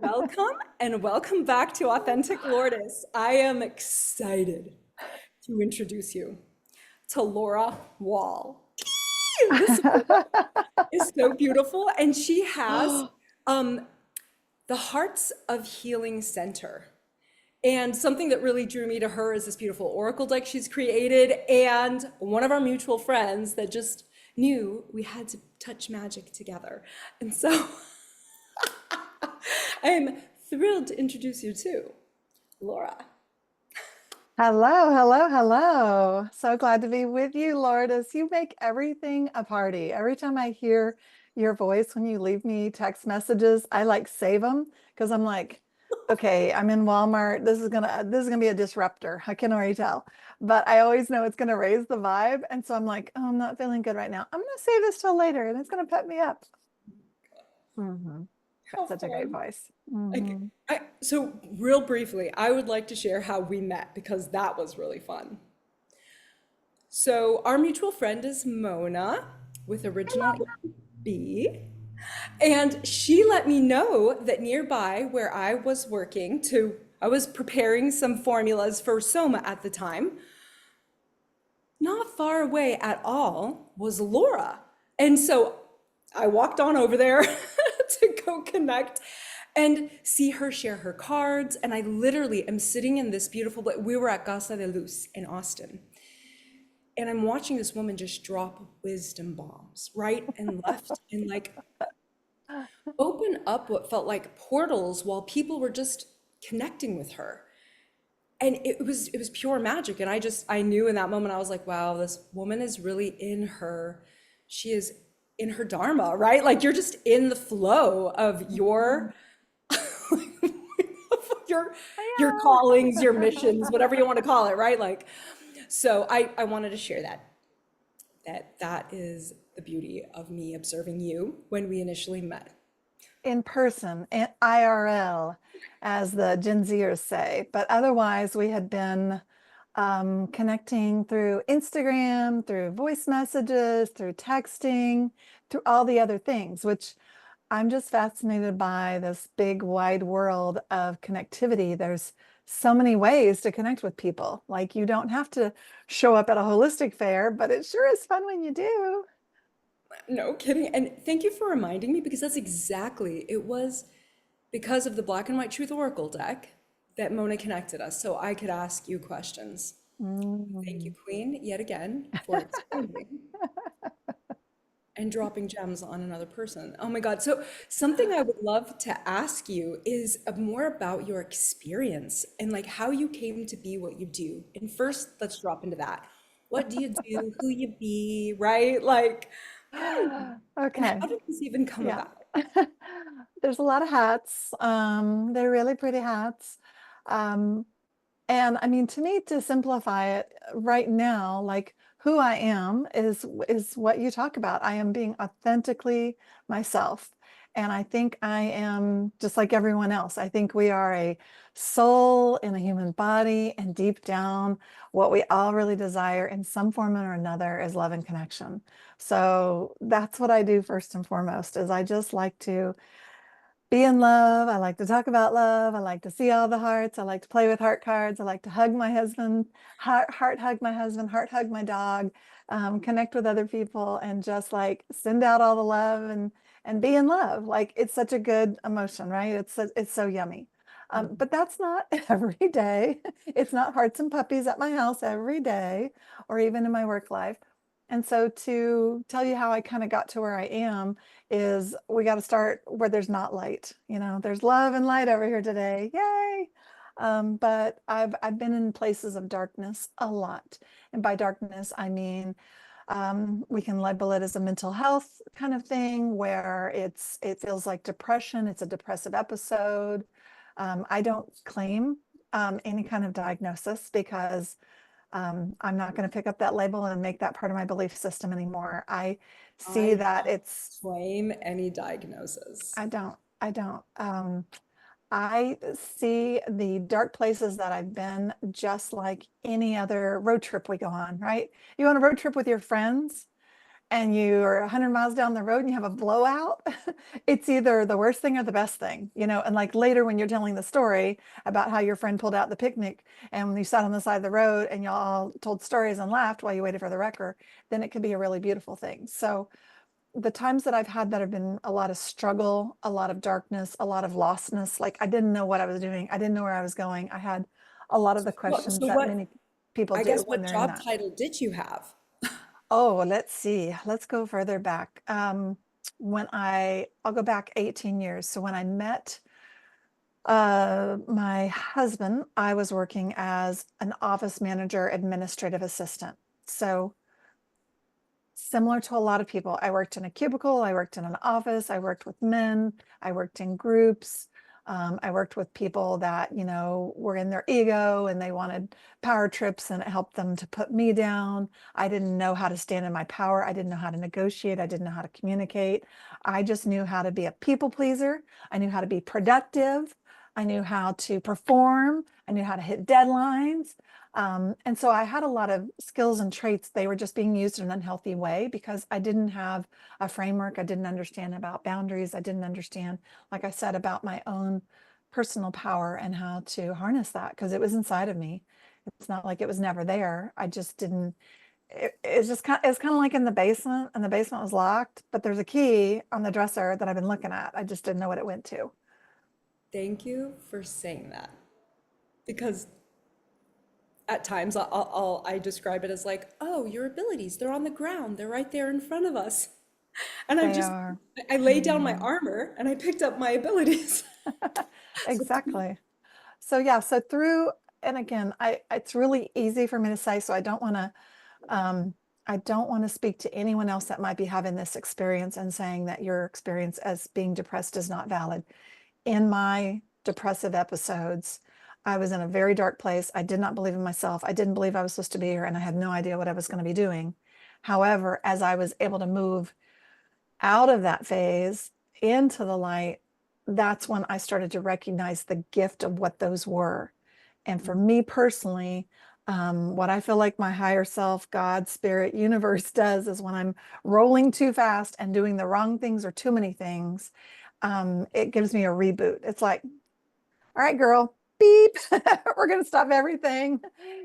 Welcome and welcome back to Authentic Lourdes. I am excited to introduce you to Laura Wall. This is so beautiful, and she has um, the Hearts of Healing Center. And something that really drew me to her is this beautiful oracle deck she's created, and one of our mutual friends that just knew we had to touch magic together. And so I'm thrilled to introduce you to Laura. Hello, hello, hello. So glad to be with you, Lourdes. You make everything a party. Every time I hear your voice when you leave me text messages, I like save them because I'm like, okay, I'm in Walmart. This is gonna be a disruptor. I can already tell. But I always know it's gonna raise the vibe. And so I'm like, oh, I'm not feeling good right now. I'm gonna save this till later and it's gonna pep me up. How Got such a great fun. voice. Like, so real briefly, I would like to share how we met because that was really fun. So our mutual friend is Mona with original B, and she let me know that nearby where I was preparing some formulas for Soma at the time. Not far away at all was Laura. And so I walked on over there to go connect and see her share her cards. And I literally am sitting in this beautiful, we were at Casa de Luz in Austin. And I'm watching this woman just drop wisdom bombs right and left and like open up what felt like portals while people were just connecting with her. And it was pure magic. And I knew in that moment, I was like, wow, this woman is really she is in her dharma, right? Like you're just in the flow of Mhm. your your callings, your missions, Yeah. whatever you want to call it, right? Like, so I wanted to share that is the beauty of me observing you when we initially met. In person, IRL, as the Gen Zers say. But otherwise, we had been connecting through Instagram, through voice messages, through texting, through all the other things, which I'm just fascinated by this big wide world of connectivity. There's so many ways to connect with people. Like you don't have to show up at a holistic fair, but it sure is fun when you do. No kidding. And thank you for reminding me because that's exactly, it was because of the Black and White Truth Oracle deck that Mona connected us so I could ask you questions. Thank you, Mm. Queen, yet again, for explaining and dropping gems on another person. Oh my God. So, something I would love to ask you is more about your experience and like how you came to be what you do. And first, let's drop into that. What do you do? Who you be, right? Like, and Okay. how did this even come Yeah. about? There's a lot of hats. They're really pretty hats. Um, and I mean, to me, to simplify it right now, like who I am is what you talk about. I am being authentically myself. And I think I am just like everyone else. I think we are a soul in a human body, and deep down, what we all really desire in some form or another is love and connection. So that's what I do first and foremost, is I just like to be in love. I like to talk about love. I like to see all the hearts. I like to play with heart cards. I like to hug my husband, heart hug my husband, heart hug my dog, connect with other people, and just like send out all the love and be in love. Like it's such a good emotion, right? It's so yummy. But that's not every day. It's not hearts and puppies at my house every day, or even in my work life. And so to tell you how I kind of got to where I am is we got to start where there's not light. You know, there's love and light over here today. Yay. But I've been in places of darkness a lot. And by darkness, I mean we can label it as a mental health kind of thing where it feels like depression. It's a depressive episode. I don't claim any kind of diagnosis because I'm not going to pick up that label and make that part of my belief system anymore. I see I that don't it's, claim any diagnosis. I don't. I see the dark places that I've been just like any other road trip we go on, right? You on a road trip with your friends and you're 100 miles down the road and you have a blowout, it's either the worst thing or the best thing, you know. And like later when you're telling the story about how your friend pulled out the picnic and when you sat on the side of the road and y'all all told stories and laughed while you waited for the wrecker, then it could be a really beautiful thing. So the times that I've had that have been a lot of struggle, a lot of darkness, a lot of lostness, like I didn't know what I was doing. I didn't know where I was going. I had a lot of the What, questions so that what, many people I do guess when what they're in job that. title did you have? Oh, let's see. Let's go further back. When I'll go back 18 years. So when I met my husband, I was working as an office manager, administrative assistant. So similar to a lot of people, I worked in a cubicle, I worked in an office, I worked with men, I worked in groups. I worked with people that, you know, were in their ego and they wanted power trips and it helped them to put me down. I didn't know how to stand in my power. I didn't know how to negotiate. I didn't know how to communicate. I just knew how to be a people pleaser. I knew how to be productive. I knew how to perform. I knew how to hit deadlines. And so I had a lot of skills and traits. They were just being used in an unhealthy way because I didn't have a framework. I didn't understand about boundaries. I didn't understand, like I said, about my own personal power and how to harness that because it was inside of me. It's not like it was never there. I just didn't. It's kind of like in the basement, and the basement was locked, but there's a key on the dresser that I've been looking at. I just didn't know what it went to. Thank you for saying that because at times I describe it as like, oh, your abilities, they're on the ground, they're right there in front of us. And They are. I laid down my Mhm. armor and I picked up my abilities. So Exactly. So yeah, so through, and again, it's really easy for me to say, so um, I don't want to speak to anyone else that might be having this experience and saying that your experience as being depressed is not valid. In my depressive episodes, I was in a very dark place. I did not believe in myself. I didn't believe I was supposed to be here, and I had no idea what I was going to be doing. However, as I was able to move out of that phase into the light, that's when I started to recognize the gift of what those were. And for me personally, what I feel like my higher self, God, spirit, universe does is when I'm rolling too fast and doing the wrong things or too many things, it gives me a reboot. It's like, all right, girl, beep, we're going to stop everything.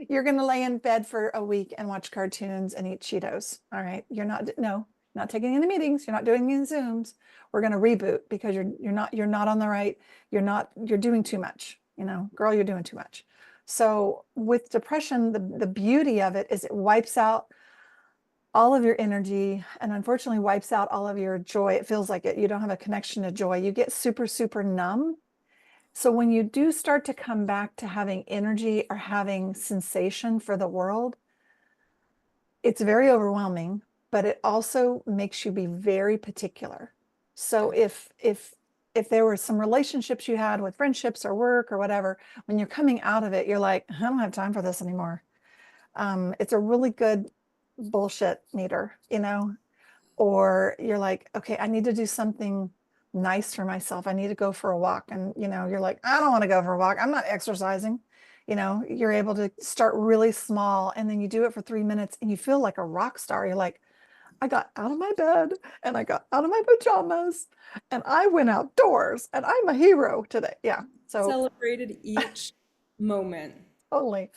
You're going to lay in bed for a week and watch cartoons and eat Cheetos. All right. No, not taking any meetings. You're not doing any Zooms. We're going to reboot because you're not on the right. You're doing too much. You know, girl, you're doing too much. So with depression, the beauty of it is it wipes out all of your energy and unfortunately wipes out all of your joy. It feels like it. You don't have a connection to joy. You get super, super numb. So when you do start to come back to having energy or having sensation for the world, it's very overwhelming, but it also makes you be very particular. So if there were some relationships you had with friendships or work or whatever, when you're coming out of it, you're like, I don't have time for this anymore. It's a really good bullshit meter, you know, or you're like, okay, I need to do something nice for myself. I need to go for a walk. And, you know, you're like, I don't want to go for a walk. I'm not exercising. You know, you're able to start really small and then you do it for 3 minutes and you feel like a rock star. You're like, I got out of my bed and I got out of my pajamas and I went outdoors and I'm a hero today. Yeah. So celebrated each moment. totally,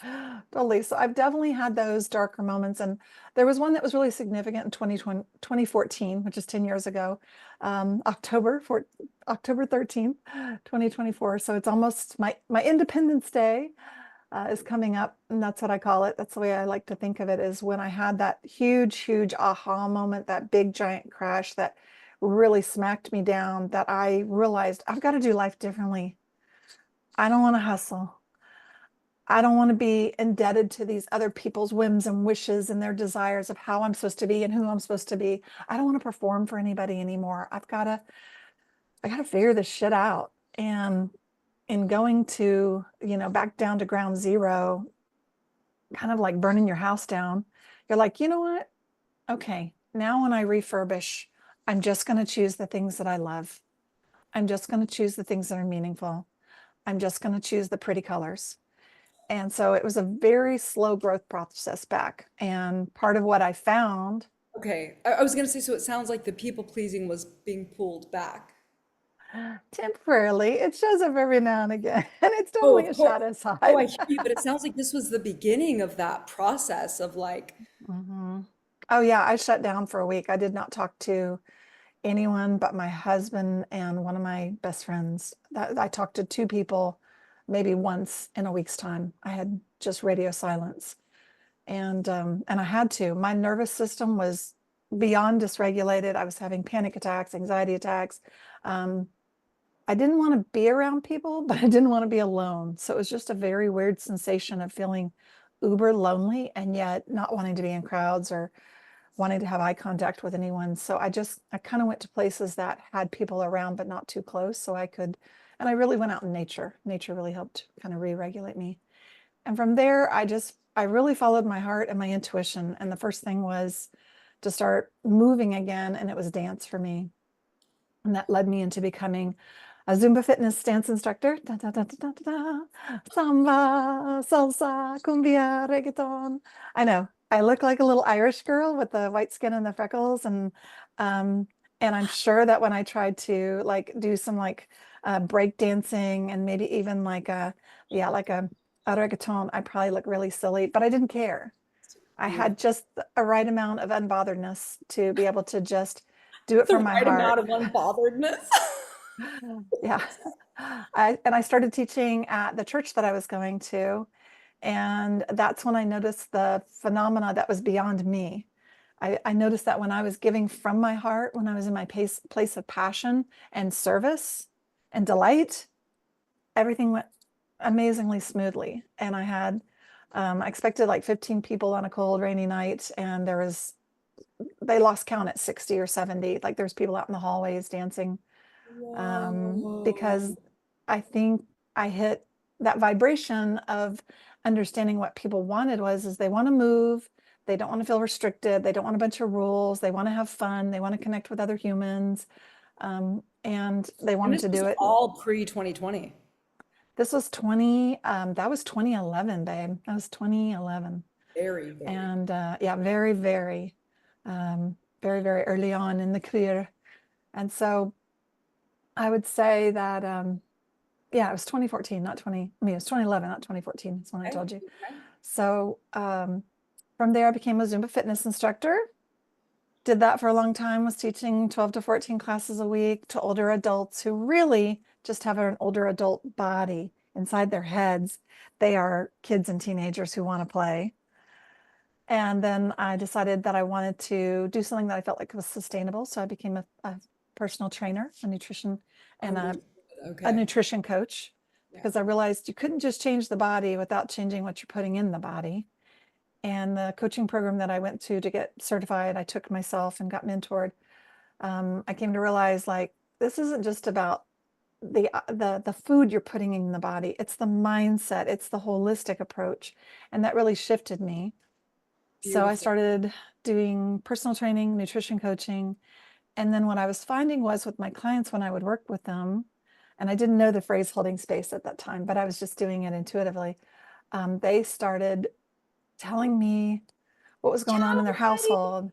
totally. So I've definitely had those darker moments. And there was one that was really significant in 2014, which is 10 years ago, October 13th, 2024. So it's almost my Independence Day is coming up. And that's what I call it. That's the way I like to think of it is when I had that huge, huge aha moment, that big giant crash that really smacked me down, that I realized I've got to do life differently. I don't want to hustle. I don't want to be indebted to these other people's whims and wishes and their desires of how I'm supposed to be and who I'm supposed to be. I don't want to perform for anybody anymore. I got to figure this shit out. And in going to, you know, back down to ground zero, kind of like burning your house down, you're like, you know what? Okay, now when I refurbish, I'm just going to choose the things that I love. I'm just going to choose the things that are meaningful. I'm just going to choose the pretty colors. And so it was a very slow growth process back. And part of what I found Okay. I was gonna say, so it sounds like the people pleasing was being pulled back. Temporarily. It shows up every now and again, and it's Oh, definitely of a course. shadow Oh, I side. hear you, but it sounds like this was the beginning of that process of like, hmm Oh yeah, I shut down for a week. I did not talk to anyone but my husband and one of my best friends. That I talked to two people maybe once in a week's time. I had just radio silence. And I had to. My nervous system was beyond dysregulated. I was having panic attacks, anxiety attacks. Um, I didn't want to be around people, but I didn't want to be alone. So it was just a very weird sensation of feeling uber lonely and yet not wanting to be in crowds or wanting to have eye contact with anyone. So I kind of went to places that had people around, but not too close. So I could, and I really went out in nature. Nature really helped kind of re-regulate me. And from there, I really followed my heart and my intuition. And the first thing was to start moving again. And it was dance for me. And that led me into becoming a Zumba fitness dance instructor. Da, da, da, da, da, da. Samba, salsa, cumbia, reggaeton. I know I look like a little Irish girl with the white skin and the freckles, um, and I'm sure that when I tried to like do some like break dancing and maybe even like a reggaeton, I probably look really silly, but I didn't care. I beautiful. had just a right amount of unbotheredness to be able to just do it The from my right amount heart. of unbotheredness. Yeah. I started teaching at the church that I was going to, and that's when I noticed the phenomena that was beyond me. I noticed that when I was giving from my heart, when I was in my place of passion and service and delight, everything went amazingly smoothly. And I expected like 15 people on a cold, rainy night, and they lost count at 60 or 70. Like there's people out in the hallways dancing, Whoa. because I think I hit that vibration of understanding what people wanted is they want to move, they don't want to feel restricted, they don't want a bunch of rules, they want to have fun, they want to connect with other humans, and they And wanted this to was do it. all pre-2020. This was that was 2011, babe. That was 2011. Very, very. And yeah, very, very early on in the career. And so I would say that yeah, it was 2014, not 20, I mean, it was 2011, not 2014. That's when I Okay. told you. Okay. So from there, I became a Zumba fitness instructor. Did that for a long time, was teaching 12 to 14 classes a week to older adults who really just have an older adult body inside their heads. They are kids and teenagers who want to play. And then I decided that I wanted to do something that I felt like was sustainable. So I became a personal trainer, a nutrition, and Understood. a Okay. nutrition coach, Yeah. because I realized you couldn't just change the body without changing what you're putting in the body. And the coaching program that I went to get certified, I took myself and got mentored. I came to realize like this isn't just about the food you're putting in the body. It's the mindset. It's the holistic approach, and that really shifted me. So I Beautiful. started doing personal training, nutrition coaching, and then what I was finding was with my clients when I would work with them, and I didn't know the phrase holding space at that time, but I was just doing it intuitively. They started telling me what was going on in their Ciao, buddy. household,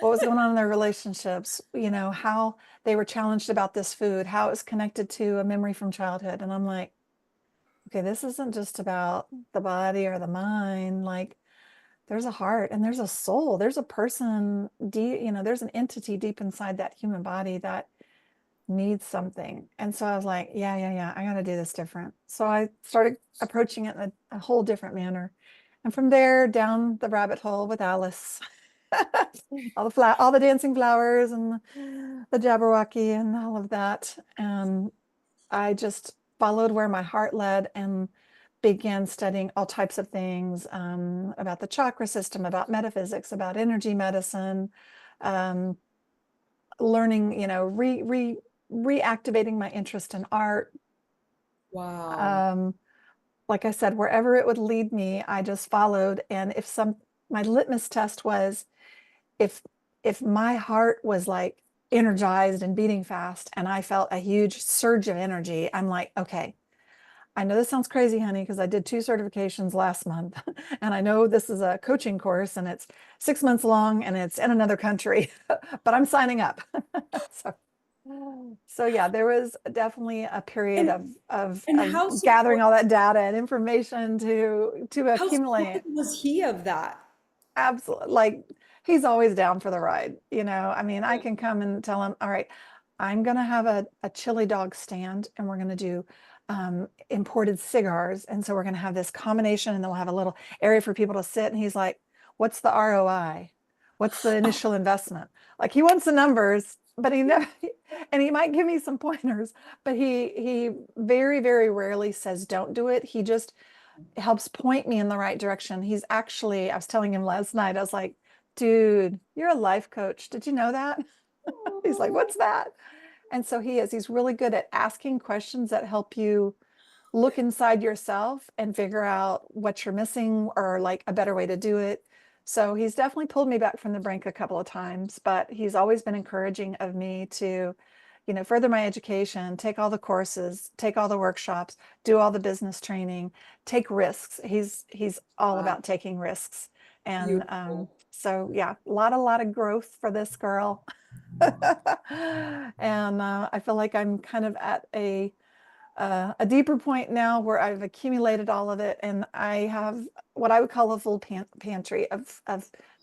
what was going on in their relationships, how they were challenged about this food, how it was connected to a memory from childhood. And I'm like, okay, this isn't just about the body or the mind. Like, there's a heart and there's a soul. There's a person, there's an entity deep inside that human body that needs something. And so I was like, yeah, yeah, yeah, I got to do this different. So I started approaching it in a whole different manner. And from there, down the rabbit hole with Alice, all the dancing flowers and the Jabberwocky and all of that. And I just followed where my heart led and began studying all types of things, about the chakra system, about metaphysics, about energy medicine, um, learning, reactivating my interest in art. Wow. Um, like I said, wherever it would lead me, I just followed. And my litmus test was if my heart was like energized and beating fast and I felt a huge surge of energy, I'm like, okay, I know this sounds crazy, honey, because I did 2 certifications last month. And I know this is a coaching course and it's 6 months long and it's in another country, but I'm signing up. So, so yeah, there was definitely a period And and of gathering all that data and information to how accumulate. supportive was he of that? Absolutely. Like he's always down for the ride, you know. I mean, I Yeah. can come and tell him, all right, I'm gonna have a chili dog stand and we're gonna do imported cigars. And so we're gonna have this combination and then we'll have a little area for people to sit. And he's like, what's the ROI? What's the initial investment? Like he wants the numbers, but he never and he might give me some pointers, but he very, very rarely says don't do it. He just helps point me in the right direction. He's actually, I was telling him last night, I was like, dude, you're a life coach. Did you know that? He's like, what's that? And so he is. He's really good at asking questions that help you look inside yourself and figure out what you're missing or like a better way to do it. So he's definitely pulled me back from the brink a couple of times, but he's always been encouraging of me to, further my education, take all the courses, take all the workshops, do all the business training, take risks. He's all Wow, about taking risks. And beautiful. so yeah, a lot of growth for this girl. And I feel like I'm kind of at a deeper point now where I've accumulated all of it and I have what I would call a full pantry of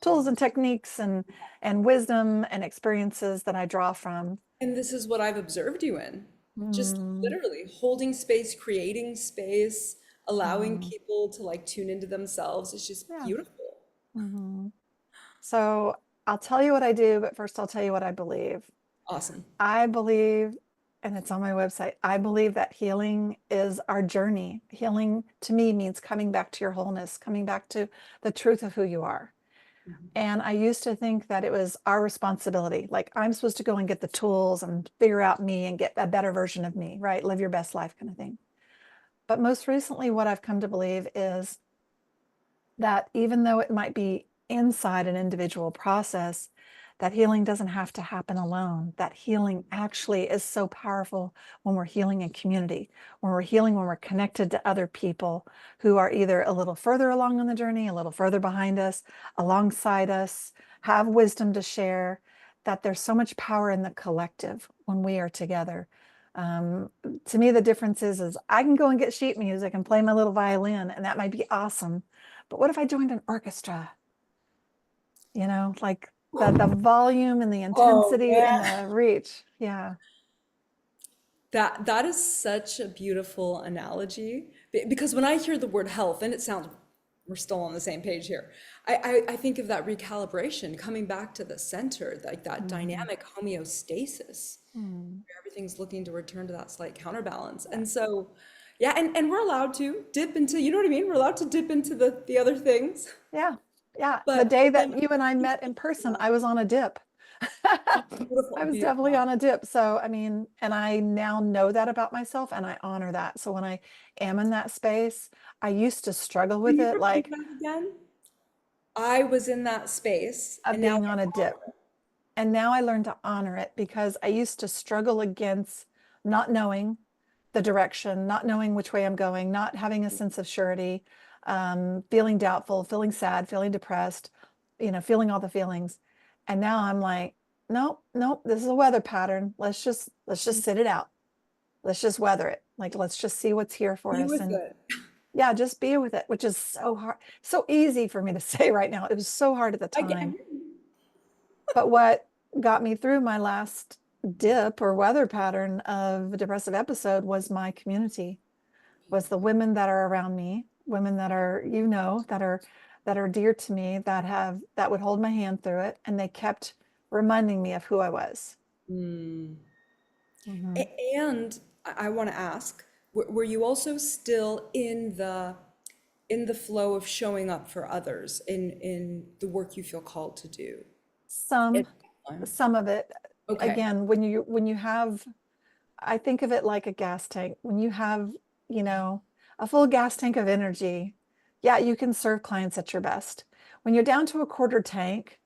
tools and techniques and wisdom and experiences that I draw from. And this is what I've observed you in. Just Mm, literally holding space, creating space, allowing mm, people to like tune into themselves. It's just yeah. beautiful. Hmm. So I'll tell you what I do, but first I'll tell you what I believe. Awesome. I believe, and it's on my website, I believe that healing is our journey. Healing to me means coming back to your wholeness, coming back to the truth of who you are. Mhm. And I used to think that it was our responsibility. Like I'm supposed to go and get the tools and figure out me and get a better version of me, right? Live your best life kind of thing. But most recently, what I've come to believe is that even though it might be inside an individual process, that healing doesn't have to happen alone. That healing actually is so powerful when we're healing in community, when we're healing, when we're connected to other people who are either a little further along on the journey, a little further behind us, alongside us, have wisdom to share, that there's so much power in the collective when we are together. Um, to me, the difference is I can go and get sheet music and play my little violin, and that might be awesome. But what if I joined an orchestra? Like the volume and the Oh intensity and man. the reach. Yeah. That is such a beautiful analogy because when I hear the word health, and it sounds we're still on the same page here, I think of that recalibration, coming back to the center, like that Mhm. dynamic homeostasis Mm. where everything's looking to return to that slight counterbalance. Yeah. And so, yeah, and we're allowed to dip into, you know what I mean? We're allowed to dip into the other things, Yeah. Yeah. The but day that then you and I met in person, I was on a dip. I beautiful, was definitely beautiful. on a dip. So, I mean, and I now know that about myself and I honor that. So when I am in that space, I used to struggle Can with you it, repeat like that again? I was in that space, of and now being I on a honor dip. And now I learned to honor it because I used to struggle against not knowing the direction, not knowing which way I'm going, not having a sense of surety, feeling doubtful, feeling sad, feeling depressed, feeling all the feelings. And now I'm like, nope, nope, this is a weather pattern. Let's just it. sit it out. Let's just weather it. Like let's just see what's here for Be us. with And it. yeah, just be with it, which is so hard, so easy for me to say right now. It was so hard at the I get time. But what got me through my last dip or weather pattern of a depressive episode was my community, was the women that are around me, women that are, that are dear to me, that would hold my hand through it. And they kept reminding me of who I was. Mm. Mhm. And I want to ask, were you also still in the flow of showing up for others in the work you feel called to do at Some, that time? some of it, Okay. again, when you have, I think of it like a gas tank. When you have, you know, a full gas tank of energy, yeah, you can serve clients at your best. When you're down to a quarter tank,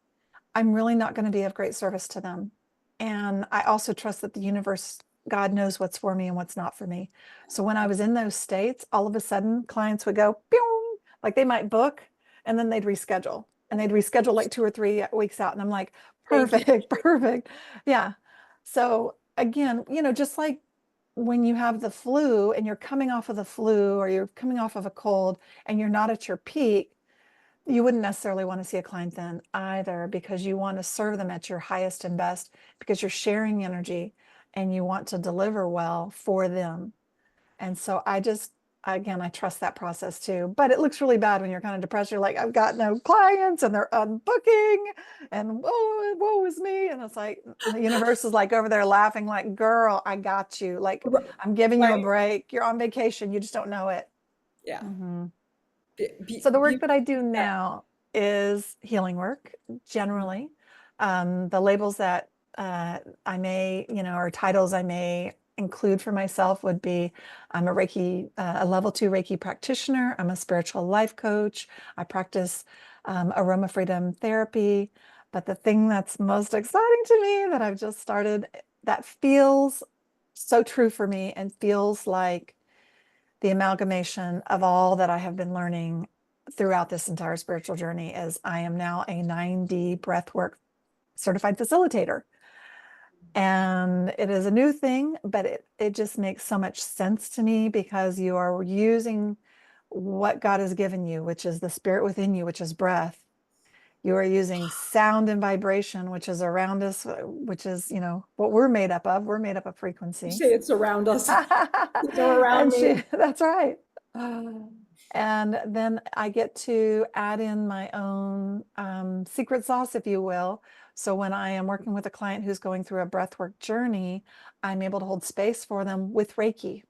I'm really not going to be of great service to them. And I also trust that the universe God knows what's for me and what's not for me. So when I was in those states, all of a sudden clients would go, pew, like they might book and then they'd reschedule and they'd reschedule like 2 or 3 weeks out. And I'm like, Thank you. perfect, perfect. Yeah. So again, just like when you have the flu and you're coming off of the flu or you're coming off of a cold and you're not at your peak, you wouldn't necessarily want to see a client then either, because you want to serve them at your highest and best, because you're sharing energy and you want to deliver well for them. And so again, I trust that process too. But it looks really bad when you're kind of depressed. You're like, I've got no clients and they're unbooking and woe is me. And it's like the universe is like over there laughing, like, girl, I got you. Like, I'm giving you a Right. break. You're on vacation. You just don't know it. Yeah. Mhm. So the work Beautiful. that I do now is healing work generally. The labels that I may, or titles I may include for myself would be I'm a Reiki, a level 2 Reiki practitioner. I'm a spiritual life coach. I practice aroma freedom therapy. But the thing that's most exciting to me that I've just started that feels so true for me and feels like the amalgamation of all that I have been learning throughout this entire spiritual journey is I am now a 9D breathwork certified facilitator. And it is a new thing, but it just makes so much sense to me because you are using what God has given you, which is the spirit within you, which is breath. You are using sound and vibration, which is around us, which is, what we're made up of. We're made up of You frequency. say it's around us. They're around me. That's right. And then I get to add in my own secret sauce, if you will. So when I am working with a client who's going through a breathwork journey, I'm able to hold space for them with Reiki.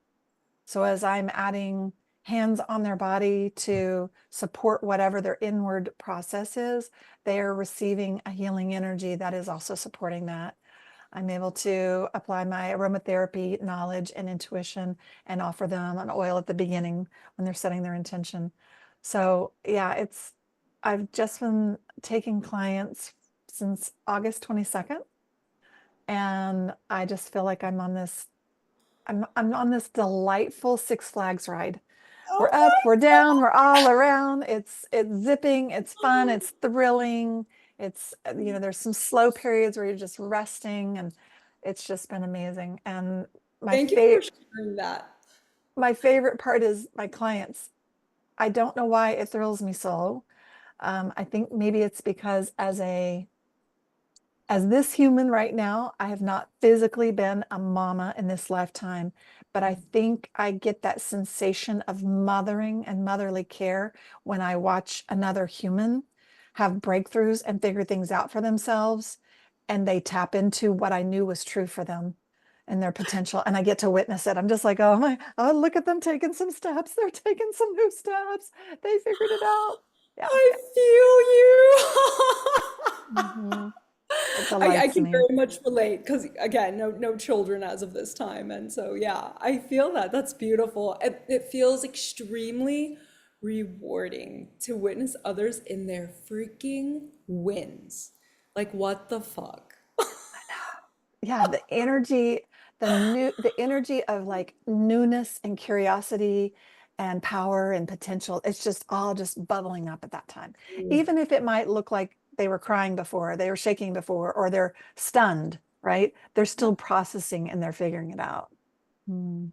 So as I'm adding hands on their body to support whatever their inward process is, they are receiving a healing energy that is also supporting that. I'm able to apply my aromatherapy knowledge and intuition and offer them an oil at the beginning when they're setting their intention. So yeah, I've just been taking clients since August 22nd. And I just feel like I'm on this delightful Six Flags ride. We're Oh up, we're down, we're all around. It's zipping, it's fun, it's thrilling. It's there's some slow periods where you're just resting, and it's just been amazing. And my thank you for favorite sharing that. my favorite part is my clients. I don't know why it thrills me so. I think maybe it's because as this human right now, I have not physically been a mama in this lifetime, but I think I get that sensation of mothering and motherly care when I watch another human have breakthroughs and figure things out for themselves, and they tap into what I knew was true for them and their potential, and I get to witness it. I'm just like, oh, look at them taking some steps. They're taking some new steps. They figured it out. Yeah. I feel you. Mhm. It I delights can me. very much relate because again, no children as of this time, and so yeah, I feel that. That's beautiful. It feels extremely rewarding to witness others in their freaking wins. Like what the fuck? Yeah, the energy of like newness and curiosity and power and potential, it's just all just bubbling up at that time. Even if it might look like they were crying before, they were shaking before, or they're stunned, right? They're still processing and they're figuring it out. Hmm.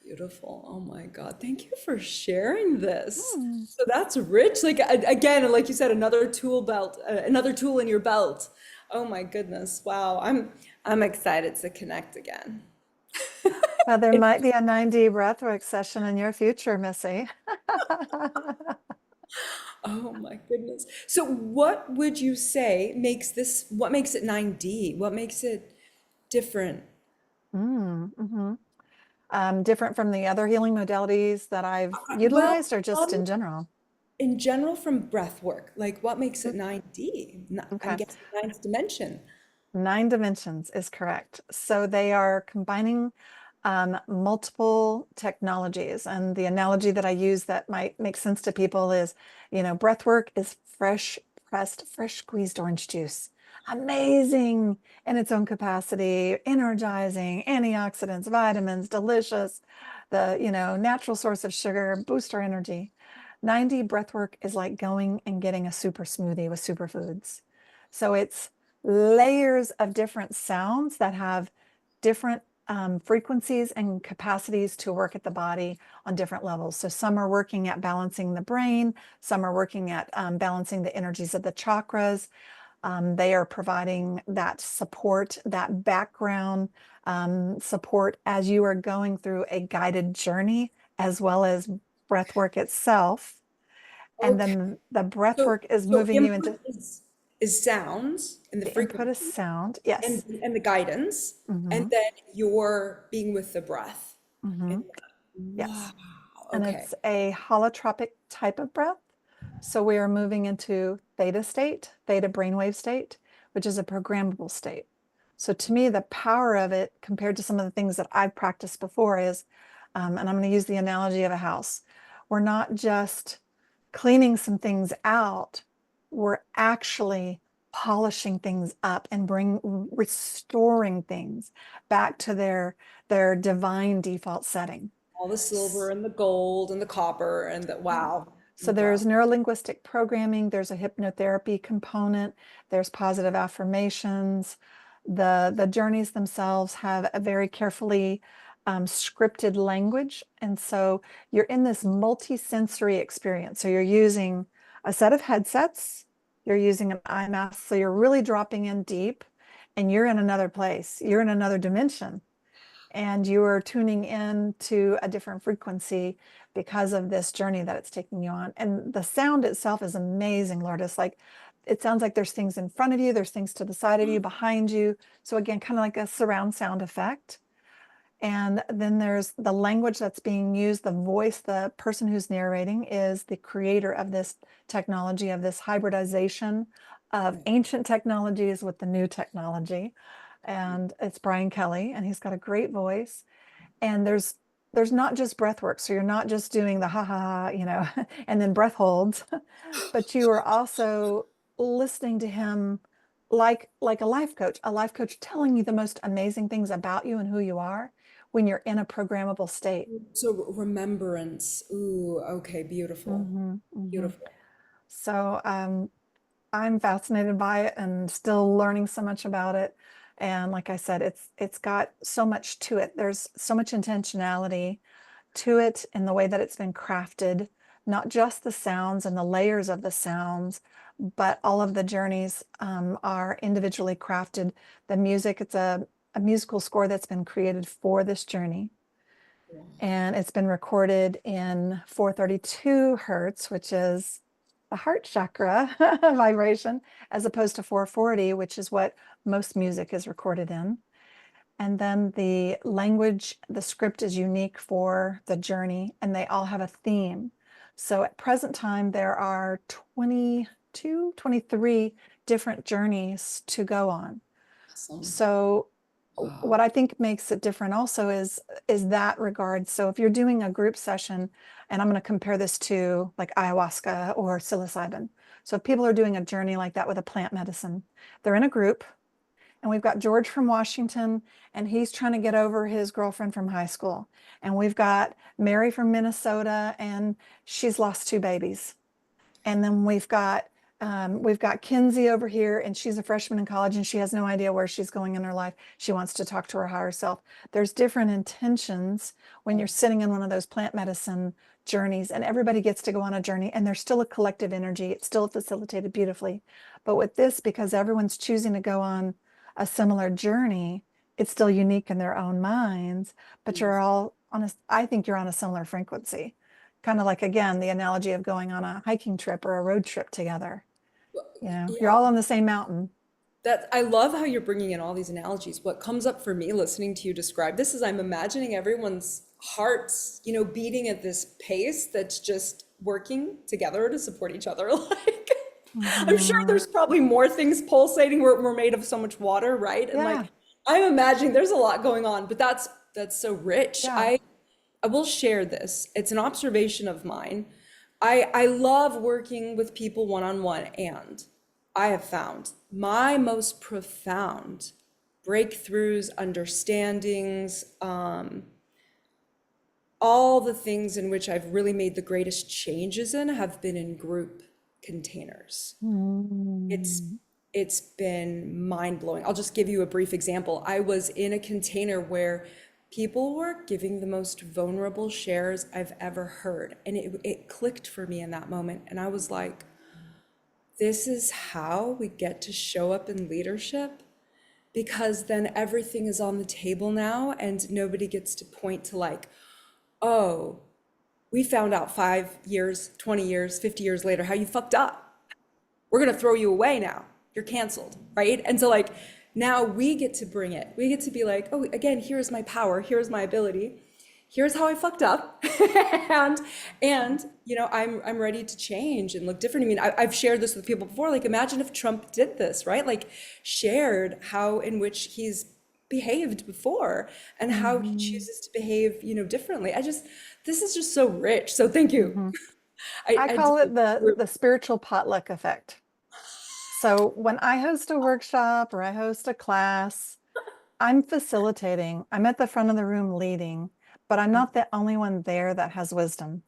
Beautiful. Oh my God. Thank you for sharing this. Hmm. So that's rich. Like again, like you said, another tool belt, another tool in your belt. Oh my goodness. Wow. I'm excited to connect again. Well, there might be a 9D breathwork session in your future, Missy. Oh my goodness. So what would you say what makes it 9D? What makes it different? Mm-hmm. Different from the other healing modalities that I've Well, utilized, or just in general? in general from breath work, like what makes it Mm, 9D? I'm okay. guessing ninth dimension. 9 dimensions is correct. So they are combining multiple technologies. And the analogy that I use that might make sense to people is, breath work is fresh pressed, fresh squeezed orange juice. amazing in its own capacity, energizing, antioxidants, vitamins, delicious, the, natural source of sugar, boost our energy. 90 breathwork is like going and getting a super smoothie with superfoods. So it's layers of different sounds that have different frequencies and capacities to work at the body on different levels. So some are working at balancing the brain, some are working at balancing the energies of the chakras. They are providing that support, that background support as you are going through a guided journey, as well as breath work itself. And Okay. then the breath So work is so moving you input into is sounds and the the input is frequency sound. Yes. and the guidance, and Hmm. then you're being with the breath. Hmm. And wow. Yes. And Okay. it's a holotropic type of breath. So we are moving into theta state, theta brainwave state, which is a programmable state. So to me, the power of it compared to some of the things that I've practiced before is, and I'm going to use the analogy of a house. We're not just cleaning some things out, we're actually polishing things up and restoring things back to their divine default setting. All the silver and the gold and the copper and the Yeah. wow. So Wow. there's neurolinguistic programming, there's a hypnotherapy component, there's positive affirmations. The journeys themselves have a very carefully scripted language. And so you're in this multi-sensory experience. So you're using a set of headsets, you're using an eye mask, so you're really dropping in deep and you're in another place, you're in another dimension and you are tuning in to a different frequency because of this journey that it's taking you on. And the sound itself is amazing, Lourdes. Like it sounds like there's things in front of you, there's things to the side of you, behind you. So again, kind of like a surround sound effect. And then there's the language that's being used, the voice, the person who's narrating is the creator of this technology, of this hybridization of ancient technologies with the new technology. And it's Brian Kelly, and he's got a great voice. And there's not just breath work. So you're not just doing the ha ha ha, and then breath holds, but you are also listening to him like a life coach telling you the most amazing things about you and who you are when you're in a programmable state. So remembrance. Ooh, okay, beautiful. Hmm. Hmm. Beautiful. So I'm fascinated by it and still learning so much about it. And like I said, it's got so much to it. There's so much intentionality to it in the way that it's been crafted, not just the sounds and the layers of the sounds, but all of the journeys are individually crafted. The music, it's a musical score that's been created for this journey. And it's been recorded in 432 hertz, which is the heart chakra vibration, as opposed to 440, which is what most music is recorded in. And then the language, the script is unique for the journey, and they all have a theme. So at present time, there are 22, 23 different journeys to go on. Awesome. So what Wow. I think makes it different also is that regard. So if you're doing a group session, and I'm going to compare this to like ayahuasca or psilocybin. So if people are doing a journey like that with a plant medicine, they're in a group, and we've got George from Washington, and he's trying to get over his girlfriend from high school. And we've got Mary from Minnesota, and she's lost two babies. And then we've got Kinsey over here, and she's a freshman in college, and she has no idea where she's going in her life. She wants to talk to her higher self. There's different intentions when you're sitting in one of those plant medicine journeys, and everybody gets to go on a journey, and there's still a collective energy. It's still facilitated beautifully. But with this, because everyone's choosing to go on a similar journey, it's still unique in their own minds, but you're Yes. all on I think you're on a similar frequency. Kind of like, again, the analogy of going on a hiking trip or a road trip together. You're Yeah, all on the same mountain. that I love how you're bringing in all these analogies. What comes up for me listening to you describe this is I'm imagining everyone's hearts, beating at this pace that's just working together to support each other. Like, I'm sure Hmm. there's probably more things pulsating. We're made of so much water, right? And Yeah, like, I'm imagining there's a lot going on, but that's so rich. yeah. I will share this. It's an observation of mine. I love working with people one on one, and I have found my most profound breakthroughs, understandings, all the things in which I've really made the greatest changes in have been in group containers. It's Mm. it's been mind blowing. I'll just give you a brief example. I was in a container where people were giving the most vulnerable shares I've ever heard, and it clicked for me in that moment. And I was like, this is how we get to show up in leadership, because then everything is on the table now, and nobody gets to point to like, oh, we found out 5 years, 20 years, 50 years later how you fucked up. We're going to throw you away now. You're canceled, right? And so, like, now we get to bring it. We get to be like, oh, again, here's my power, here's my ability, here's how I fucked up, and I'm ready to change and look different. I mean, I've shared this with people before. Like, imagine if Trump did this, right? Like, shared how in which he's behaved before and how he Mhm. chooses to behave, differently. This is just so rich. So thank you. Mhm. I, I I do. call it the spiritual potluck effect. So when I host a workshop or I host a class, I'm facilitating. I'm at the front of the room leading, but I'm not the only one there that has wisdom.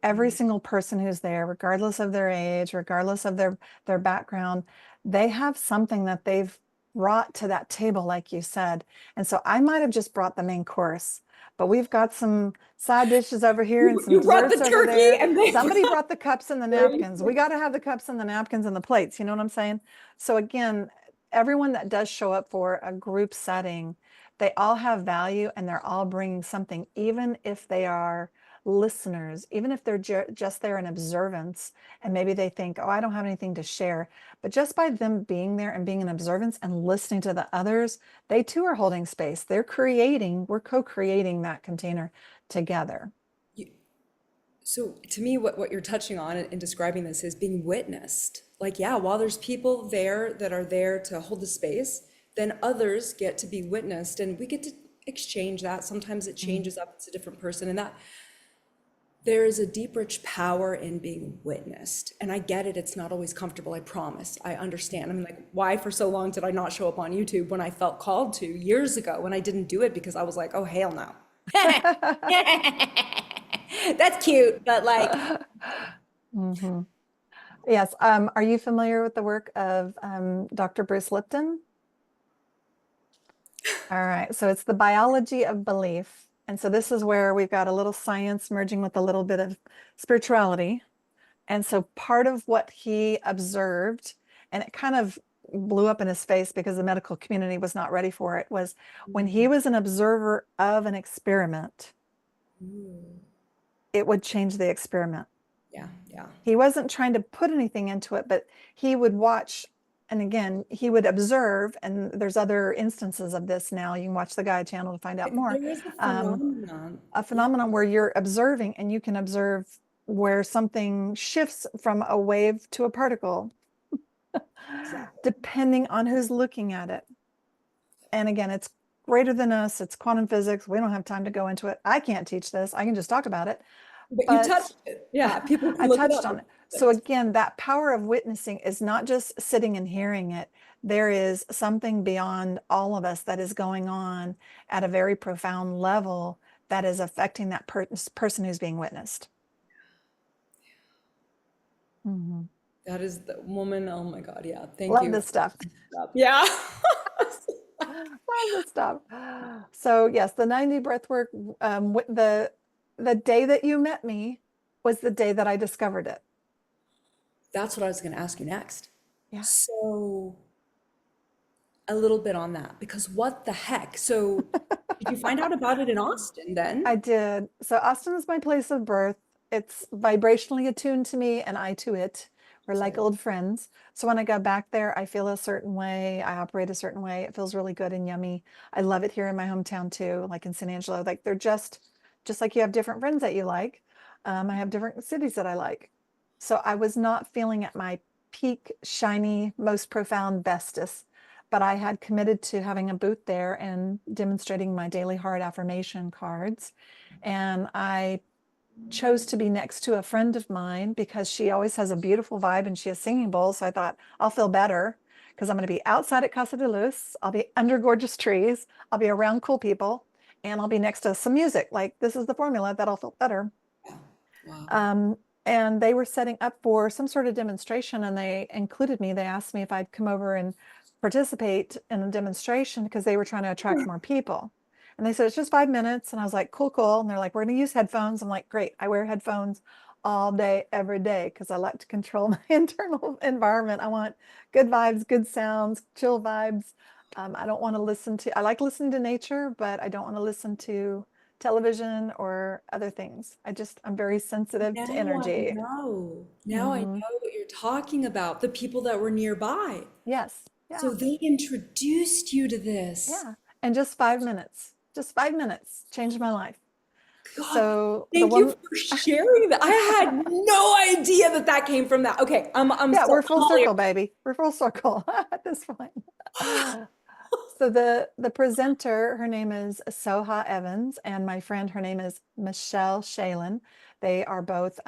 Every single person who's there, regardless of their age, regardless of their background, they have something that they've brought to that table, like you said. And so I might have just brought the main course, but we've got some side dishes over here and some You brought the desserts over turkey there. and they Somebody brought brought the cups and the the napkins. We got to have the cups and the napkins and the plates. You know what I'm saying? So again, everyone that does show up for a group setting, they all have value and they're all bringing something, even if they are listeners, even if they're just there in observance, and maybe they think, oh, I don't have anything to share. But just by them being there and being in observance and listening to the others, they too are holding space. We're co-creating that container together. You- So to me, what you're touching on in describing this is being witnessed. Like, yeah, while there's people there that are there to hold the space, then others get to be witnessed, and we get to exchange that. Sometimes it Mm. changes up, it's a different person, and that there is a deep, rich power in being witnessed. And I get it, it's not always comfortable, I promise. I understand. I mean, like, why for so long did I not show up on YouTube when I felt called to years ago, when I didn't do it because I was like, oh, hell no. That's cute, but like, Mhm. Yes. Are you familiar with the work of Dr. Bruce Lipton? All right. So it's the biology of belief. And so this is where we've got a little science merging with a little bit of spirituality. And so part of what he observed, and it kind of blew up in his face because the medical community was not ready for it, was when he was an observer of an experiment, it would change the experiment. yeah, yeah. He wasn't trying to put anything into it, but he would watch. And again, he would observe, and there's other instances of this now. You can watch the Gaia channel to find out more. There is a Um, phenomenon. a Yeah, phenomenon where you're observing and you can observe where something shifts from a wave to a particle, exactly. depending on who's looking at it. And again, it's greater than us. It's quantum physics. We don't have time to go into it. I can't teach this. I can just talk about it. But you But touched it. Yeah, people can I look it touched up. on it. So again, that power of witnessing is not just sitting and hearing it. There is something beyond all of us that is going on at a very profound level that is affecting that person who's being witnessed. Mhm. That is the woman. Oh my God. Yeah. Thank Love you. this stuff. Yeah. Love this stuff. So yes, the 90 breath work, the day that you met me was the day that I discovered it. That's what I was going to ask you next. Yeah. So, a little bit on that, because what the heck? So, did you find out about it in Austin I then? did. So Austin is my place of birth. It's vibrationally attuned to me and I to it. We're like Excited. old friends. So when I go back there, I feel a certain way. I operate a certain way. It feels really good and yummy. I love it here in my hometown too, like in San Angelo. Like they're just like you have different friends that you like. I have different cities that I like. So I was not feeling at my peak, shiny, most profound bestest, but I had committed to having a booth there and demonstrating my daily heart affirmation cards. And I chose to be next to a friend of mine because she always has a beautiful vibe and she has singing bowls. So I thought I'll feel better because I'm going to be outside at Casa de Luz. I'll be under gorgeous trees. I'll be around cool people and I'll be next to some music. Like this is the formula that I'll feel better. Yeah. Wow. Um, and they were setting up for some sort of demonstration and they included me. They asked me if I'd come over and participate in a demonstration because they were trying to attract more people. And they said, it's just 5 minutes. And I was like, cool, cool. And they're like, we're going to use headphones. I'm like, great. I wear headphones all day, every day, because I like to control my internal environment. I want good vibes, good sounds, chill vibes. I don't want to listen to, I like listening to nature, but I don't want to listen to television or other things. I'm very sensitive to Now I energy. know. Now I Hmm. know what you're talking about, the people that were nearby. Yes. So Yeah. they introduced you to this. Yeah. And just 5 minutes changed my life. God, So the thank you one, for sharing that. I had no idea that that came from that. Okay, yeah, we're I'm full all ears. circle, baby. We're full circle at this point. So the presenter, her name is Soha Evans, and my friend, her name is Michelle Shalin. They are both,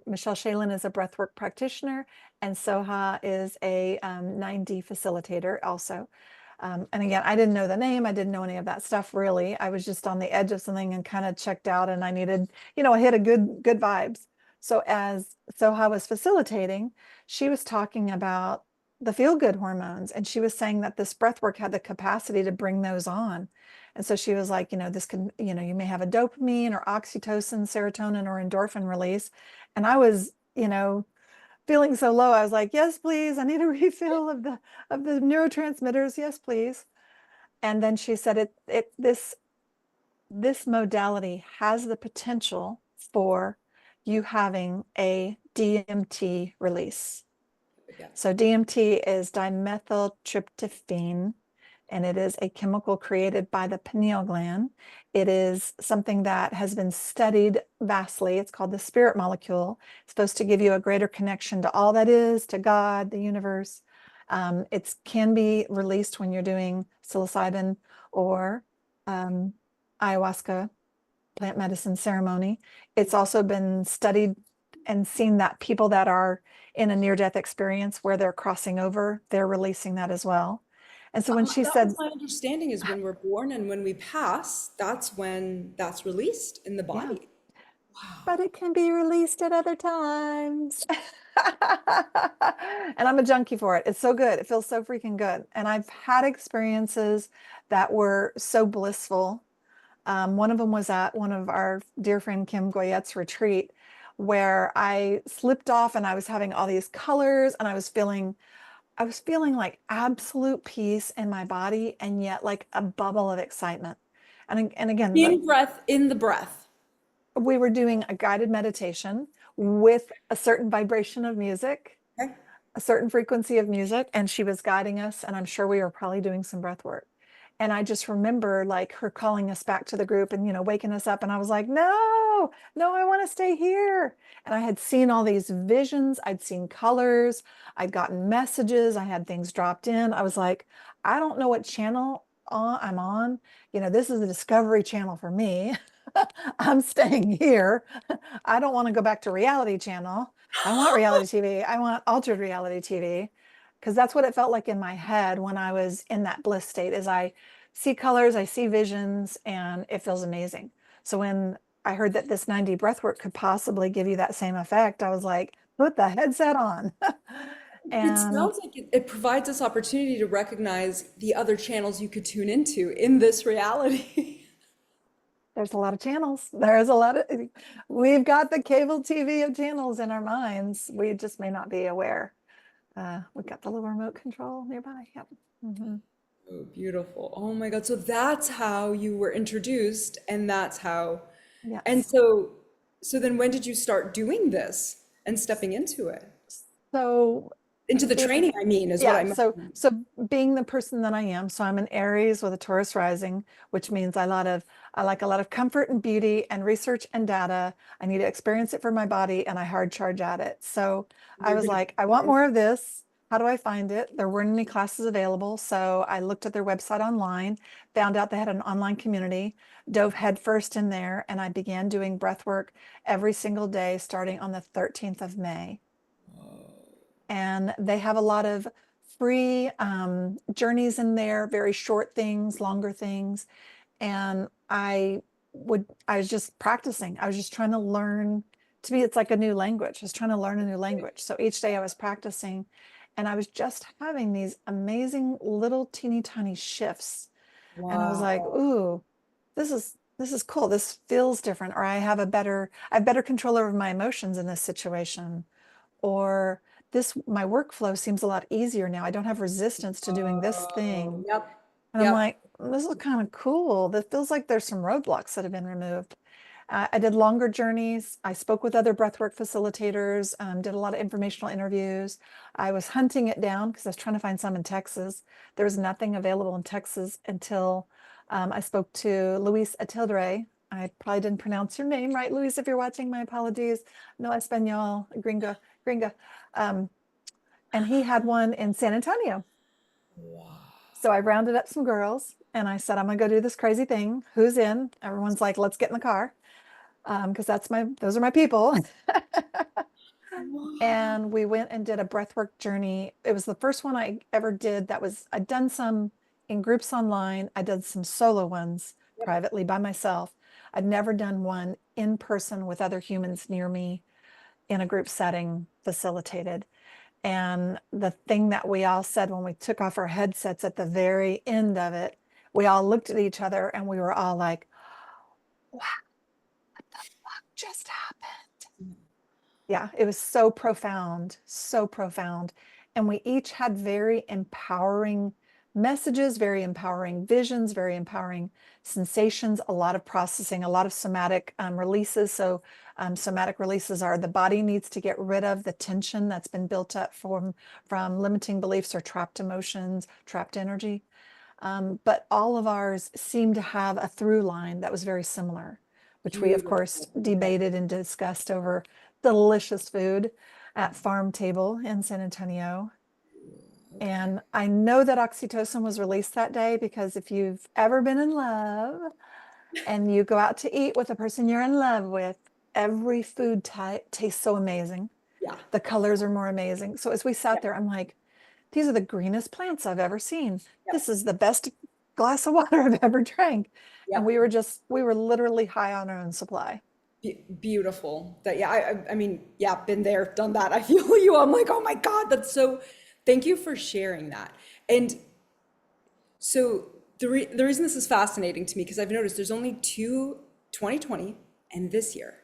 Michelle Shalin is a breathwork practitioner, and Soha is a 9D facilitator also. And again, I didn't know the name, I didn't know any of that stuff really. I was just on the edge of something and kind of checked out, and I needed, I hit a good vibes. So as Soha was facilitating, she was talking about the feel-good hormones. And she was saying that this breath work had the capacity to bring those on. And so she was like, this can, you may have a dopamine or oxytocin, serotonin, or endorphin release. And I was, feeling so low. I was like, yes, please. I need a refill of the neurotransmitters. Yes, please. And then she said this modality has the potential for you having a DMT release. Yeah. So DMT is dimethyltryptamine, and it is a chemical created by the pineal gland. It is something that has been studied vastly. It's called the spirit molecule. It's supposed to give you a greater connection to all that is, to God, the universe. It can be released when you're doing psilocybin or ayahuasca plant medicine ceremony. It's also been studied and seen that people that are in a near-death experience where they're crossing over, they're releasing that as well. And so when she That was said, my understanding is when we're born and when we pass, that's when that's released in the yeah, body. Wow. but it can be released at other times. And I'm a junkie for it. It's so good. It feels so freaking good. And I've had experiences that were so blissful. One of them was at one of our dear friend Kim Goyette's retreat, where I slipped off and I was having all these colors and I was feeling like absolute peace in my body and yet like a bubble of excitement. And again, In breath, in the breath. we were doing a guided meditation with a certain vibration of music, Okay. a certain frequency of music, and she was guiding us. And I'm sure we were probably doing some breath work. And I just remember like her calling us back to the group and, waking us up. And I was like, no, no, I want to stay here. And I had seen all these visions. I'd seen colors. I'd gotten messages. I had things dropped in. I was like, I don't know what channel I'm on. This is a discovery channel for me. I'm staying here. I don't want to go back to reality channel. I want reality TV. I want altered reality TV because that's what it felt like in my head when I was in that bliss state is I see colors, I see visions, and it feels amazing. So when I heard that this 9D breathwork could possibly give you that same effect, I was like, put the headset on. It And sounds like it provides us opportunity to recognize the other channels you could tune into in this reality. there's a lot of channels. There's a lot of, we've got the cable TV of channels in our minds. We just may not be aware. We've got the little remote control nearby. Yep. Hmm. Oh, beautiful. Oh my God. So that's how you were introduced, and that's how, and Yes. so then when did you start doing this and stepping into it? So Into the being, training, I mean, is what I yeah, meant. so being the person that I am, so I'm an Aries with a Taurus rising, which means I like a lot of comfort and beauty and research and data. I need to experience it for my body and I hard charge at it. So I You're was gonna, like, I want more of this. how do I find it? There weren't any classes available, so I looked at their website online, found out they had an online community, dove headfirst in there, and I began doing breath work every single day starting on the 13th of May. And they have a lot of free journeys in there, very short things, longer things. And I was just practicing. I was just trying to learn. To me, it's like a new language. I was trying to learn a new language. So each day I was practicing and I was just having these amazing little teeny tiny shifts. And I was like, Wow. ooh, this is cool. This feels different. Or I have better control over my emotions in this situation. Or my workflow seems a lot easier now. I don't have resistance to doing this Oh, thing. yep. And I'm Yep. like, this is kind of cool. This feels like there's some roadblocks that have been removed. I did longer journeys. I spoke with other breathwork facilitators, did a lot of informational interviews. I was hunting it down because I was trying to find some in Texas. There was nothing available in Texas until I spoke to Luis Atildre. I probably didn't pronounce your name right, Luis. If you're watching, my apologies. No español, gringa. Um, and he had one in San Antonio. Wow. So I rounded up some girls and I said, I'm gonna go do this crazy thing. Who's in? Everyone's like, let's get in the car. Because those are my people. Wow. And we went and did a breathwork journey. It was the first one I ever did I'd done some in groups online. I did some solo ones Yep. privately by myself. I'd never done one in person with other humans near me in a group setting facilitated. And the thing that we all said when we took off our headsets at the very end of it, we all looked at each other and we were all like, wow, just happened. Yeah, it was so profound, so profound. And we each had very empowering messages, very empowering visions, very empowering sensations, a lot of processing, a lot of somatic releases. So, somatic releases are the body needs to get rid of the tension that's been built up from limiting beliefs or trapped emotions, trapped energy. But all of ours seemed to have a through line that was very similar, which we, of course, Beautiful. debated and discussed over delicious food at Farm Table in San Antonio. Okay. And I know that oxytocin was released that day because if you've ever been in love and you go out to eat with a person you're in love with, every food tastes so amazing. Yeah. The colors are more amazing. So as we sat Yep. there, I'm like, these are the greenest plants I've ever seen. This Yep. is the best glass of water I've ever drank. And Yep. we were literally high on our own supply. Beautiful. That yeah, I mean, yeah, been there, done that. I feel you. I'm like, oh my God, that's so. Thank you for sharing that. And so the reason this is fascinating to me because I've noticed there's only two 2020 and this year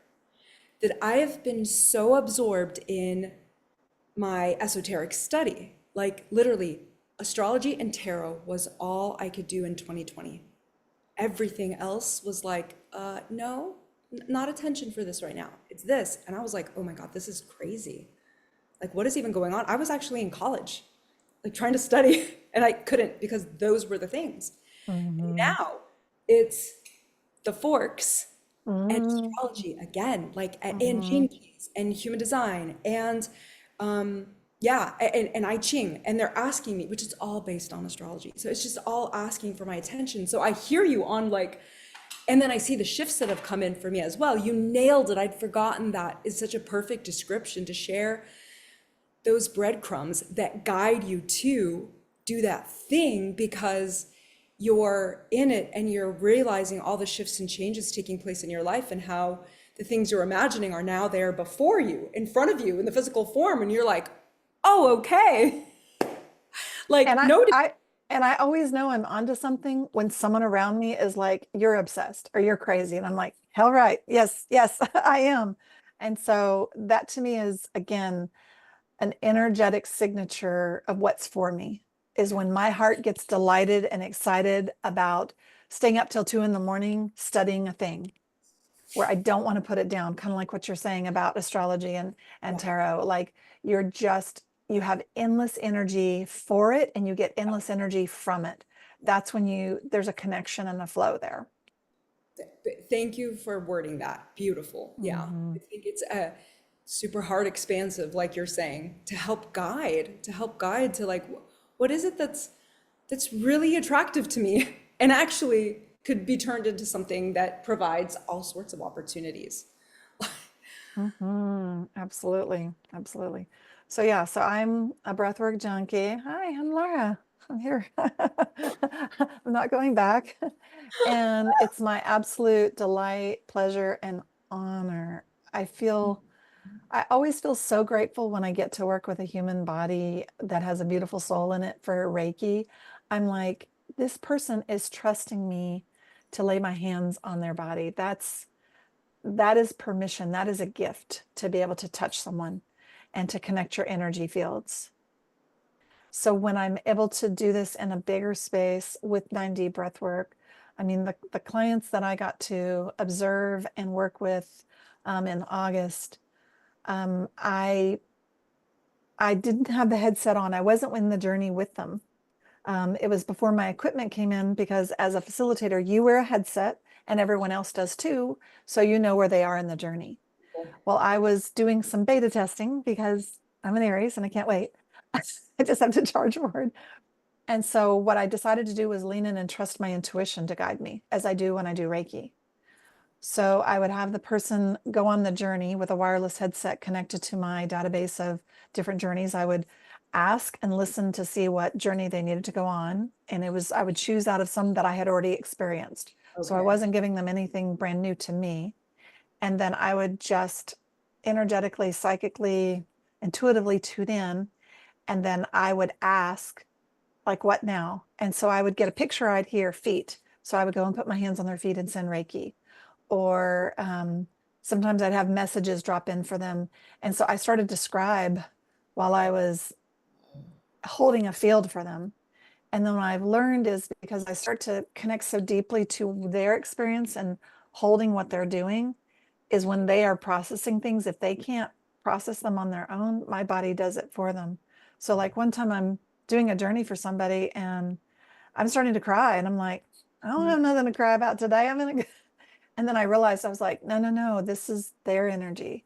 that I have been so absorbed in my esoteric study. Like literally, astrology and tarot was all I could do in 2020. Everything else was like, no, not attention for this right now. It's this. And I was like, oh my God, this is crazy. Like, what is even going on? I was actually in college, like trying to study, and I couldn't because those were the things. And Mhm. now it's the forks and Mm, astrology again, like, and mhm. gene keys and human design and yeah, and I Ching, and they're asking me, which is all based on astrology. So it's just all asking for my attention. So I hear you on like, and then I see the shifts that have come in for me as well. You nailed it. I'd forgotten that is such a perfect description to share those breadcrumbs that guide you to do that thing because you're in it and you're realizing all the shifts and changes taking place in your life and how the things you're imagining are now there before you, in front of you in the physical form. And you're like, oh, okay. And Like, I, no, I, and I always know I'm onto something when someone around me is like, you're obsessed or you're crazy. And I'm like, hell right. Yes, yes, I am. And so that to me is, again, an energetic signature of what's for me is when my heart gets delighted and excited about staying up till 2 in the morning studying a thing where I don't want to put it down, kind of like what you're saying about astrology and yeah, tarot. Like you have endless energy for it and you get endless energy from it. That's when there's a connection and a flow there. thank you for wording that. Beautiful. Yeah. Mm-hmm. I think it's a, super heart expansive, like you're saying, to help guide to like, what is it that's really attractive to me and actually could be turned into something that provides all sorts of opportunities. Absolutely. Absolutely. So yeah, so I'm a breathwork junkie. Hi, I'm Laura. I'm here. I'm not going back. And it's my absolute delight, pleasure, and honor. I feel, I always feel so grateful when I get to work with a human body that has a beautiful soul in it for Reiki. I'm like, this person is trusting me to lay my hands on their body. That is permission. That is a gift to be able to touch someone and to connect your energy fields. So when I'm able to do this in a bigger space with 9D breath work, I mean, the clients that I got to observe and work with in August, um, I I didn't have the headset on. I wasn't in the journey with them. It was before my equipment came in because as a facilitator, you wear a headset and everyone else does too, so you know where they are in the journey. Well, I was doing some beta testing because I'm an Aries and I can't wait. I just have to charge forward. And so what I decided to do was lean in and trust my intuition to guide me, as I do when I do Reiki. So I would have the person go on the journey with a wireless headset connected to my database of different journeys. I would ask and listen to see what journey they needed to go on. And I would choose out of some that I had already experienced. So I Okay. wasn't giving them anything brand new to me. And then I would just energetically, psychically, intuitively tune in. And then I would ask, like, what now? And so I would get a picture, I'd hear feet. So I would go and put my hands on their feet and send Reiki. Or sometimes I'd have messages drop in for them. And so I started to scribe while I was holding a field for them. And then what I've learned is because I start to connect so deeply to their experience and holding what they're doing, is when they are processing things, if they can't process them on their own, my body does it for them. So like one time I'm doing a journey for somebody and I'm starting to cry and I'm like, I don't have nothing to cry about today. And then I realized I was like, no, no, no, this is their energy.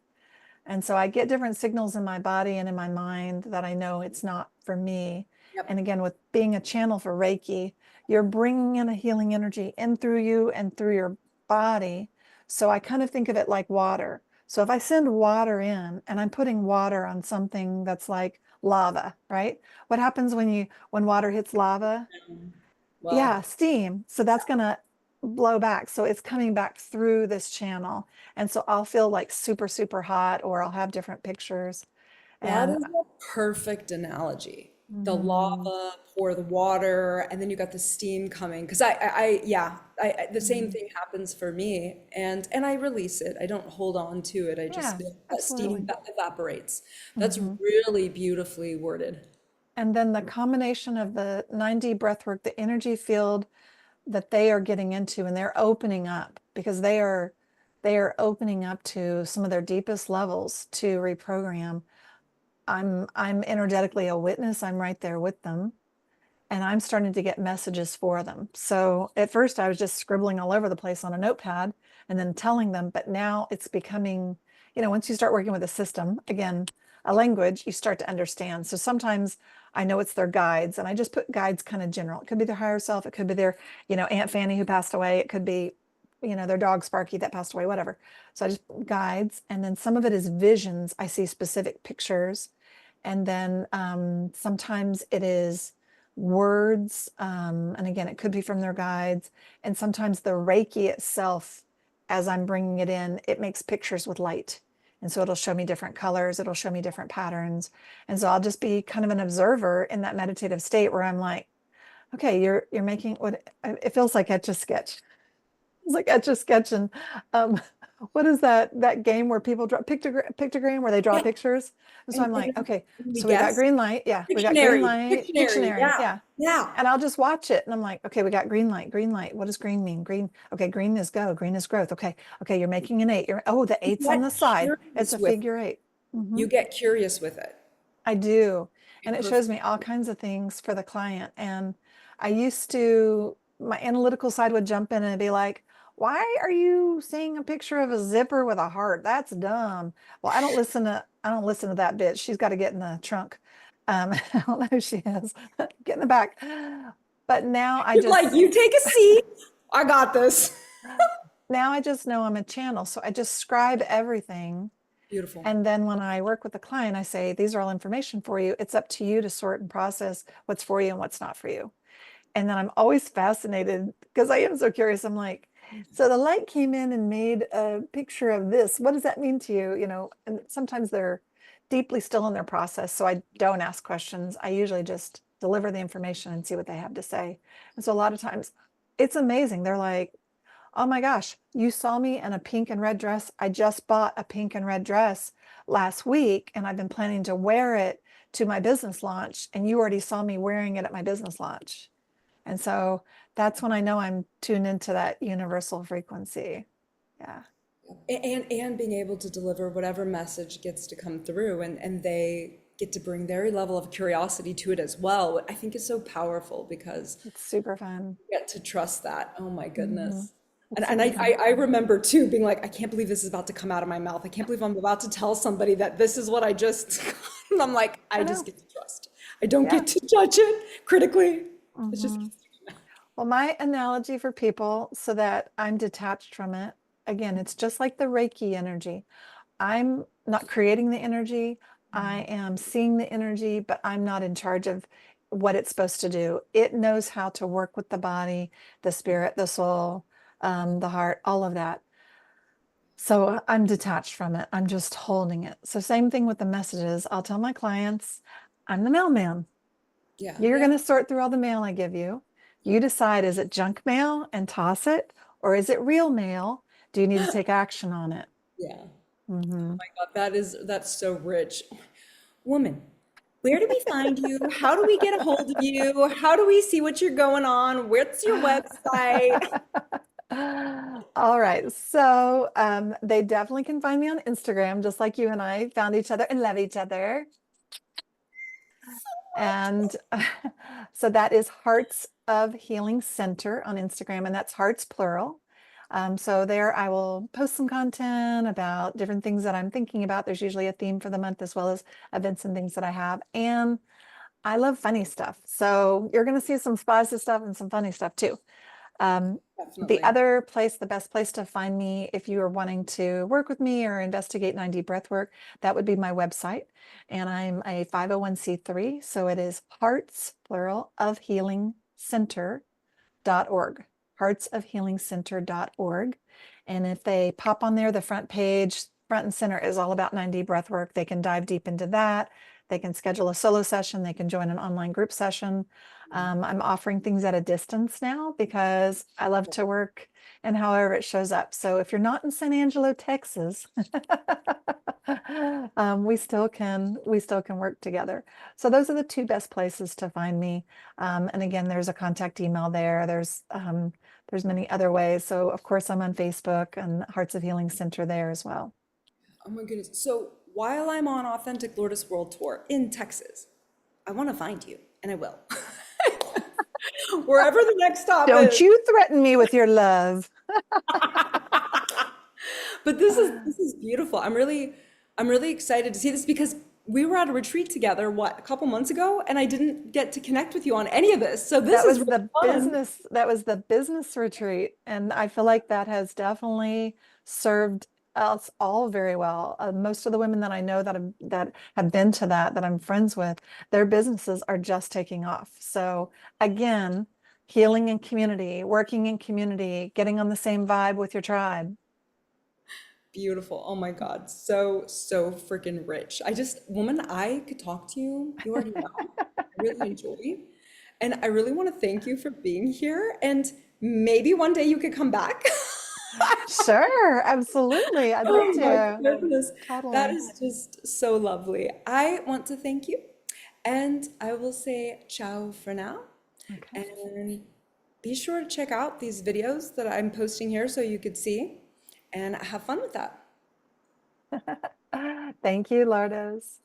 And so I get different signals in my body and in my mind that I know it's not for me. And Yep. again, with being a channel for Reiki, you're bringing in a healing energy in through you and through your body. So I kind of think of it like water. So if I send water in and I'm putting water on something that's like lava, right? What happens when water hits lava? Well, Yeah, steam. So that's going to blow back. So it's coming back through this channel. And so I'll feel like super, super hot, or I'll have different pictures. that And is a perfect analogy. The mhm, lava, pour the water, and then you got the steam coming. Because yeah, the same mhm. thing happens for me, and I release it. I don't hold on to it. I just Yeah, feel that steam absolutely. evaporates. That's Hmm. really beautifully worded. And then the combination of the 9D breath work, the energy field that they are getting into, and they're opening up because they are opening up to some of their deepest levels to reprogram. I'm energetically a witness. I'm right there with them. And I'm starting to get messages for them. So at first I was just scribbling all over the place on a notepad and then telling them, but now it's becoming, once you start working with a system, again, a language, you start to understand. So sometimes I know it's their guides and I just put guides kind of general. It could be their higher self, it could be their, Aunt Fanny who passed away, it could be, their dog Sparky that passed away, whatever. So I just guides, and then some of it is visions. I see specific pictures, and then sometimes it is words. And again, it could be from their guides. And sometimes the Reiki itself, as I'm bringing it in, it makes pictures with light. And so it'll show me different colors, it'll show me different patterns. And so I'll just be kind of an observer in that meditative state where I'm like, okay, you're making what it feels like etch a sketch. It's like etch a sketch. And um, what is that game where people draw pictogram where they draw Yeah, pictures? And so I'm and like, okay, then we so we got guess. green light. Yeah, we got green Dictionary, light, dictionary. Pictionary. Yeah, Yeah. yeah. And I'll just watch it and I'm like, okay, we got green light, green light. What does green mean? Green. Okay, green is go, green is growth. Okay. Okay, you're making an eight. The You eight's on the get side. It's curious a with figure eight. you Mhm. get curious with it. I do. Okay, And it shows perfect. me all kinds of things for the client. And my analytical side would jump in and be like, why are you seeing a picture of a zipper with a heart? That's dumb. Well, I don't listen to that bitch. She's got to get in the trunk. I don't know who she is. Get in the back. But You're like, you take a seat. I got this. now I just know I'm a channel. So I just scribe everything. Beautiful. And then when I work with the client, I say, these are all information for you. It's up to you to sort and process what's for you and what's not for you. And then I'm always fascinated because I am so curious. I'm like, so the light came in and made a picture of this. What does that mean to you? You know, and sometimes they're deeply still in their process. So I don't ask questions. I usually just deliver the information and see what they have to say. And so a lot of times it's amazing. They're like, oh my gosh, you saw me in a pink and red dress. I just bought a pink and red dress last week and I've been planning to wear it to my business launch. And you already saw me wearing it at my business launch. And so that's when I know I'm tuned into that universal frequency. Yeah, And being able to deliver whatever message gets to come through, and they get to bring their level of curiosity to it as well. I think is so powerful because it's super fun. you get to trust that. Oh my Hmm. goodness. And, It's and super I, fun. I I remember too being like, I can't believe this is about to come out of my mouth. I can't believe I'm about to tell somebody that this is what I just, and I'm like, I I just know. get to trust. I don't Yeah. get to judge it critically. It's just, Hmm. Well, my analogy for people so that I'm detached from it, again, it's just like the Reiki energy. I'm not creating the energy. I am seeing the energy, but I'm not in charge of what it's supposed to do. It knows how to work with the body, the spirit, the soul, the heart, all of that. So I'm detached from it. I'm just holding it. So same thing with the messages. I'll tell my clients, I'm the mailman. yeah, You're yeah, going to sort through all the mail I give you. You decide, is it junk mail and toss it, or is it real mail? Do you need to take action on it? yeah. Hmm. God, that's so rich. Woman, where do we find you? How do we get a hold of you? How do we see what you're going on? Where's your website? All right. So they definitely can find me on Instagram, just like you and I found each other and love each other. And so that is Hearts of Healing Center on Instagram, and that's hearts plural. So there I will post some content about different things that I'm thinking about. There's usually a theme for the month as well as events and things that I have. And I love funny stuff. So you're going to see some spicy stuff and some funny stuff too. The Definitely. other place, the best place to find me if you are wanting to work with me or investigate 9D breathwork, that would be my website. And I'm a 501c3. So it is Hearts, plural, of Healing Center.org. Heartsofhealingcenter.org. And if they pop on there, the front page, front and center is all about 9D breathwork. They can dive deep into that. They can schedule a solo session. They can join an online group session. I'm offering things at a distance now because I love to work and however it shows up. So if you're not in San Angelo, Texas, we still can work together. So those are the two best places to find me. And again, there's a contact email there. There's many other ways. So of course I'm on Facebook and Hearts of Healing Center there as well. Oh my goodness. So while I'm on Authentic Lourdes World Tour in Texas, I want to find you, and I will. Wherever the next stop Don't is. you threaten me with your love. But this is beautiful. I'm really excited to see this because we were at a retreat together, what, a couple months ago, and I didn't get to connect with you on any of this. So this is really fun. That was the business retreat. And I feel like that has definitely served us all very well. Most of the women that I know that have been to that I'm friends with, their businesses are just taking off. So again, healing in community, working in community, getting on the same vibe with your tribe. Beautiful. Oh my God. So freaking rich. Woman, I could talk to you. You already know. I really enjoy. And I really want to thank you for being here. And maybe one day you could come back. Sure, absolutely. I'd love Oh my to. goodness. That Totally. is just so lovely. I want to thank you. And I will say ciao for now. Okay. And be sure to check out these videos that I'm posting here so you could see and have fun with that. Thank you, Lourdes.